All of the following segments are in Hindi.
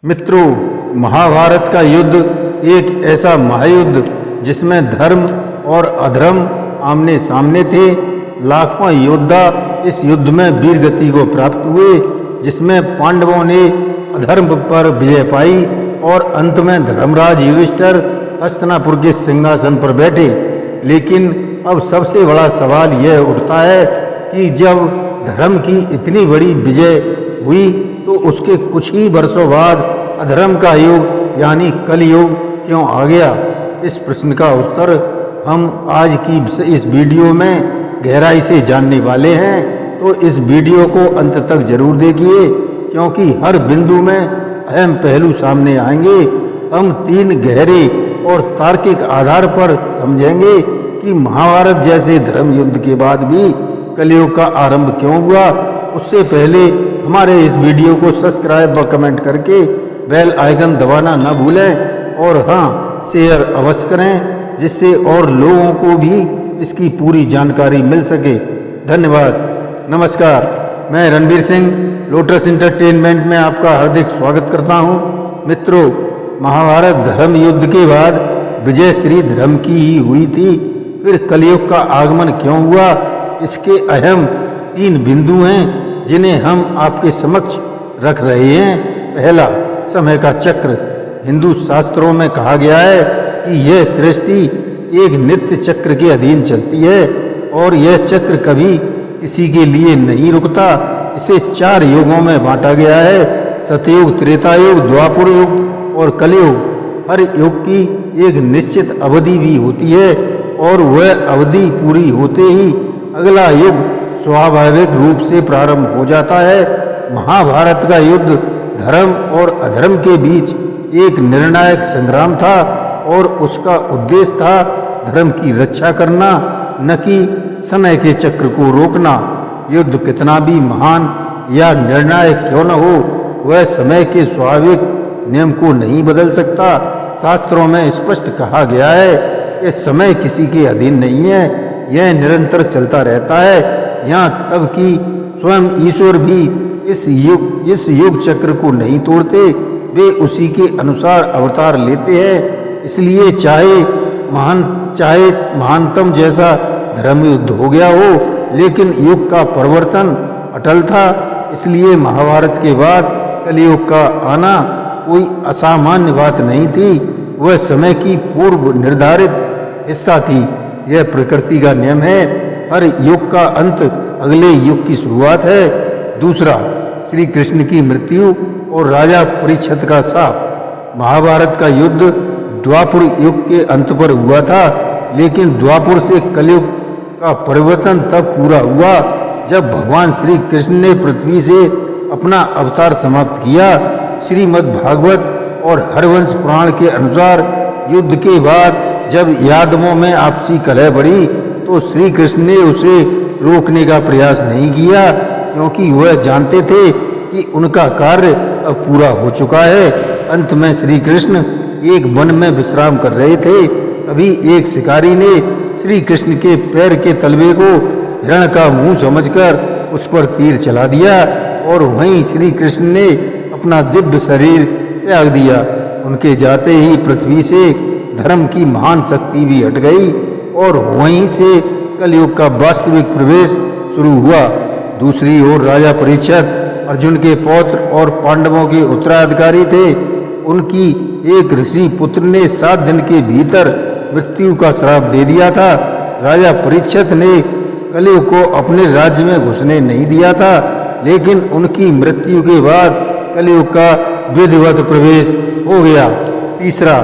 मित्रों, महाभारत का युद्ध एक ऐसा महायुद्ध जिसमें धर्म और अधर्म आमने सामने थे। लाखों योद्धा इस युद्ध में वीरगति को प्राप्त हुए, जिसमें पांडवों ने अधर्म पर विजय पाई और अंत में धर्मराज युधिष्ठिर हस्तिनापुर के सिंहासन पर बैठे। लेकिन अब सबसे बड़ा सवाल यह उठता है कि जब धर्म की इतनी बड़ी विजय हुई तो उसके कुछ ही वर्षों बाद अधर्म का युग यानी कलयुग क्यों आ गया। इस प्रश्न का उत्तर हम आज की इस वीडियो में गहराई से जानने वाले हैं, तो इस वीडियो को अंत तक जरूर देखिए, क्योंकि हर बिंदु में अहम पहलू सामने आएंगे। हम 3 गहरे और तार्किक आधार पर समझेंगे कि महाभारत जैसे धर्म युद्ध के बाद भी कलयुग का आरंभ क्यों हुआ। उससे पहले हमारे इस वीडियो को सब्सक्राइब व कमेंट करके बेल आइकन दबाना न भूलें और हाँ, शेयर अवश्य करें, जिससे और लोगों को भी इसकी पूरी जानकारी मिल सके। धन्यवाद। नमस्कार, मैं रणवीर सिंह लोटस एंटरटेनमेंट में आपका हार्दिक स्वागत करता हूँ। मित्रों, महाभारत धर्म युद्ध के बाद विजय श्री धर्म की ही हुई थी। फिर कलयुग का आगमन क्यों हुआ, इसके अहम 3 बिंदु हैं जिन्हें हम आपके समक्ष रख रहे हैं। पहला, समय का चक्र। हिंदू शास्त्रों में कहा गया है कि यह सृष्टि एक नित्य चक्र के अधीन चलती है और यह चक्र कभी किसी के लिए नहीं रुकता। इसे 4 युगों में बांटा गया है: सतयुग, त्रेता युग, द्वापर युग और कलयुग। हर युग की एक निश्चित अवधि भी होती है और वह अवधि पूरी होते ही अगला युग स्वाभाविक रूप से प्रारंभ हो जाता है। महाभारत का युद्ध धर्म और अधर्म के बीच एक निर्णायक संग्राम था और उसका उद्देश्य था धर्म की रक्षा करना, न कि समय के चक्र को रोकना। युद्ध कितना भी महान या निर्णायक क्यों न हो, वह समय के स्वाभाविक नियम को नहीं बदल सकता। शास्त्रों में स्पष्ट कहा गया है कि समय किसी के अधीन नहीं है, यह निरंतर चलता रहता है। यहाँ तब कि स्वयं ईश्वर भी इस युग चक्र को नहीं तोड़ते, वे उसी के अनुसार अवतार लेते हैं। इसलिए चाहे महानतम जैसा धर्म युद्ध हो गया हो, लेकिन युग का परिवर्तन अटल था। इसलिए महाभारत के बाद कलयुग का आना कोई असामान्य बात नहीं थी, वह समय की पूर्व निर्धारित हिस्सा थी। यह प्रकृति का नियम है, हर युग का अंत अगले युग की शुरुआत है। दूसरा, श्री कृष्ण की मृत्यु और राजा परीक्षित का शाप। महाभारत का युद्ध द्वापर युग के अंत पर हुआ था, लेकिन द्वापर से कलयुग का परिवर्तन तब पूरा हुआ जब भगवान श्री कृष्ण ने पृथ्वी से अपना अवतार समाप्त किया। श्रीमद् भागवत और हरवंश पुराण के अनुसार युद्ध के बाद जब यादवों में आपसी कलह बढ़ी तो श्री कृष्ण ने उसे रोकने का प्रयास नहीं किया, क्योंकि वह जानते थे कि उनका कार्य अब पूरा हो चुका है। अंत में श्री कृष्ण एक वन में विश्राम कर रहे थे, तभी एक शिकारी ने श्री कृष्ण के पैर के तलवे को हिरण का मुंह समझकर उस पर तीर चला दिया और वहीं श्री कृष्ण ने अपना दिव्य शरीर त्याग दिया। उनके जाते ही पृथ्वी से धर्म की महान शक्ति भी हट गई और वहीं से कलयुग का वास्तविक प्रवेश शुरू हुआ। दूसरी ओर राजा परीक्षित अर्जुन के पौत्र और पांडवों के उत्तराधिकारी थे। उनकी एक ऋषि पुत्र ने 7 दिन के भीतर मृत्यु का श्राप दे दिया था। राजा परीक्षित ने कलयुग को अपने राज्य में घुसने नहीं दिया था, लेकिन उनकी मृत्यु के बाद कलयुग का विधिवत प्रवेश हो गया। तीसरा,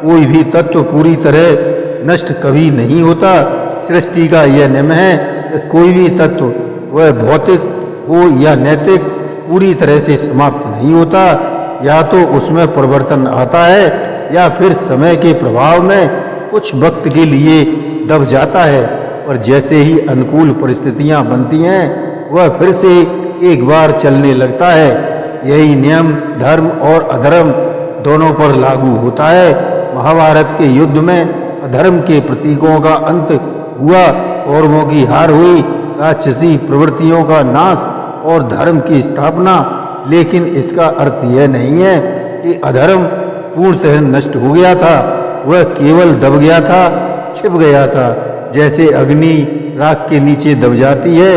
कोई भी तत्व पूरी तरह नष्ट कभी नहीं होता। सृष्टि का यह नियम है कि कोई भी तत्व, वह भौतिक हो या नैतिक, पूरी तरह से समाप्त नहीं होता। या तो उसमें परिवर्तन आता है या फिर समय के प्रभाव में कुछ वक्त के लिए दब जाता है, और जैसे ही अनुकूल परिस्थितियां बनती हैं वह फिर से एक बार चलने लगता है। यही नियम धर्म और अधर्म दोनों पर लागू होता है। महाभारत के युद्ध में अधर्म के प्रतीकों का अंत हुआ, कौरवों की हार हुई, राक्षसी प्रवृत्तियों का नाश और धर्म की स्थापना। लेकिन इसका अर्थ यह नहीं है कि अधर्म पूर्णतः नष्ट हो गया था, वह केवल दब गया था, छिप गया था। जैसे अग्नि राख के नीचे दब जाती है,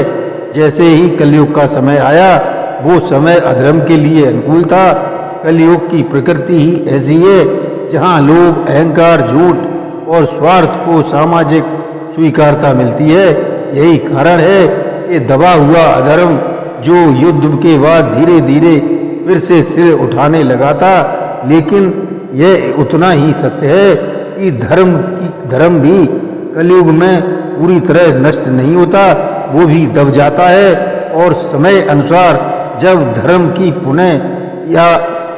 जैसे ही कलयुग का समय आया वो समय अधर्म के लिए अनुकूल था। कलयुग की प्रकृति ही ऐसी है जहाँ लोग अहंकार, झूठ और स्वार्थ को सामाजिक स्वीकारता मिलती है। यही कारण है कि दबा हुआ अधर्म जो युद्ध के बाद धीरे धीरे फिर से सिर उठाने लगा था, लेकिन यह उतना ही सत्य है कि धर्म भी कलयुग में पूरी तरह नष्ट नहीं होता, वो भी दब जाता है। और समय अनुसार जब धर्म की पुनः या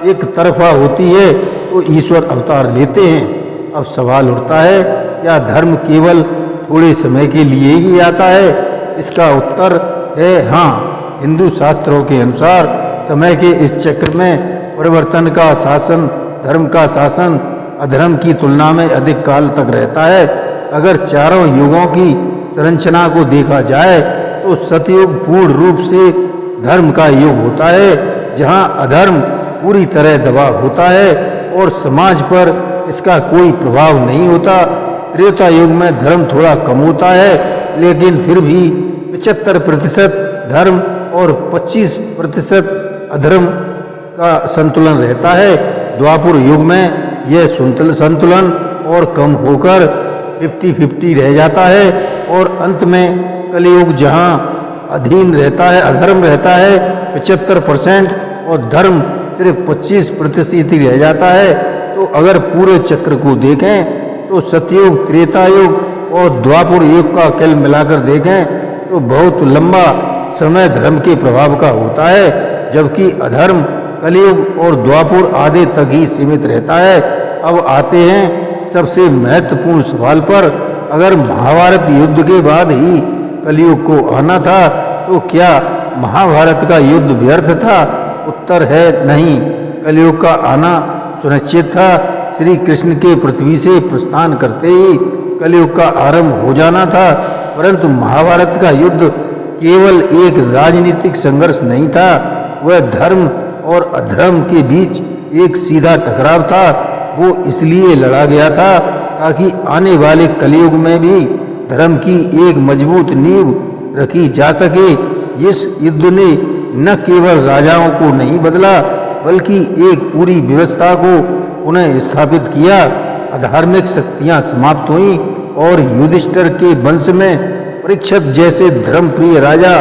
एक तरफा होती है तो ईश्वर अवतार लेते हैं। अब सवाल उठता है, क्या धर्म केवल थोड़े समय के लिए ही आता है? इसका उत्तर है हाँ। हिंदू शास्त्रों के अनुसार समय के इस चक्र में परिवर्तन का शासन, धर्म का शासन अधर्म की तुलना में अधिक काल तक रहता है। अगर चारों युगों की संरचना को देखा जाए तो सतयुग पूर्ण रूप से धर्म का युग होता है, जहाँ अधर्म पूरी तरह दबा होता है और समाज पर इसका कोई प्रभाव नहीं होता। त्रेता युग में धर्म थोड़ा कम होता है, लेकिन फिर भी 75% धर्म और 25% अधर्म का संतुलन रहता है। द्वापर युग में यह संतुलन और कम होकर 50-50 रह जाता है और अंत में कलयुग जहाँ अधर्म रहता है 75% और धर्म सिर्फ 25% ही रह जाता है। तो अगर पूरे चक्र को देखें तो सतयुग, त्रेता युग और द्वापर युग का कुल मिलाकर देखें तो बहुत लंबा समय धर्म के प्रभाव का होता है, जबकि अधर्म कलयुग और द्वापर आधे तक ही सीमित रहता है। अब आते हैं सबसे महत्वपूर्ण सवाल पर। अगर महाभारत युद्ध के बाद ही कलयुग को आना था तो क्या महाभारत का युद्ध व्यर्थ था? उत्तर है नहीं। कलयुग का आना सुनिश्चित था। श्री कृष्ण के पृथ्वी से प्रस्थान करते ही कलयुग का आरंभ हो जाना था। परंतु महाभारत का युद्ध केवल एक राजनीतिक संघर्ष नहीं था, वह धर्म और अधर्म के बीच एक सीधा टकराव था। वो इसलिए लड़ा गया था ताकि आने वाले कलयुग में भी धर्म की एक मजबूत नींव रखी जा सके। इस युद्ध ने न केवल राजाओं को नहीं बदला, बल्कि एक पूरी व्यवस्था को पुनः स्थापित किया। अधार्मिक शक्तियां समाप्त हुईं और युधिष्ठिर के वंश में परीक्षित जैसे धर्मप्रिय राजा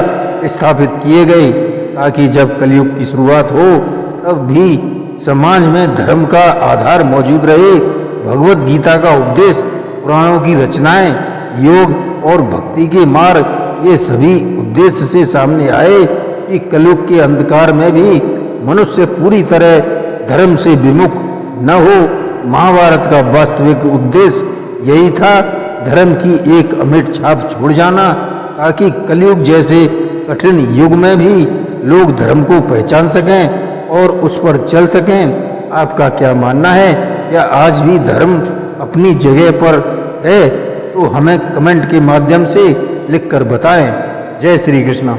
स्थापित किए गए, ताकि जब कलयुग की शुरुआत हो तब भी समाज में धर्म का आधार मौजूद रहे। भगवत गीता का उपदेश, पुराणों की रचनाएं, योग और भक्ति के मार्ग, ये सभी उद्देश्य से सामने आए कि कलयुग के अंधकार में भी मनुष्य पूरी तरह धर्म से विमुख न हो। महाभारत का वास्तविक उद्देश्य यही था, धर्म की एक अमिट छाप छोड़ जाना, ताकि कलयुग जैसे कठिन युग में भी लोग धर्म को पहचान सकें और उस पर चल सकें। आपका क्या मानना है? क्या आज भी धर्म अपनी जगह पर है? तो हमें कमेंट के माध्यम से लिखकर बताएं। जय श्री कृष्ण।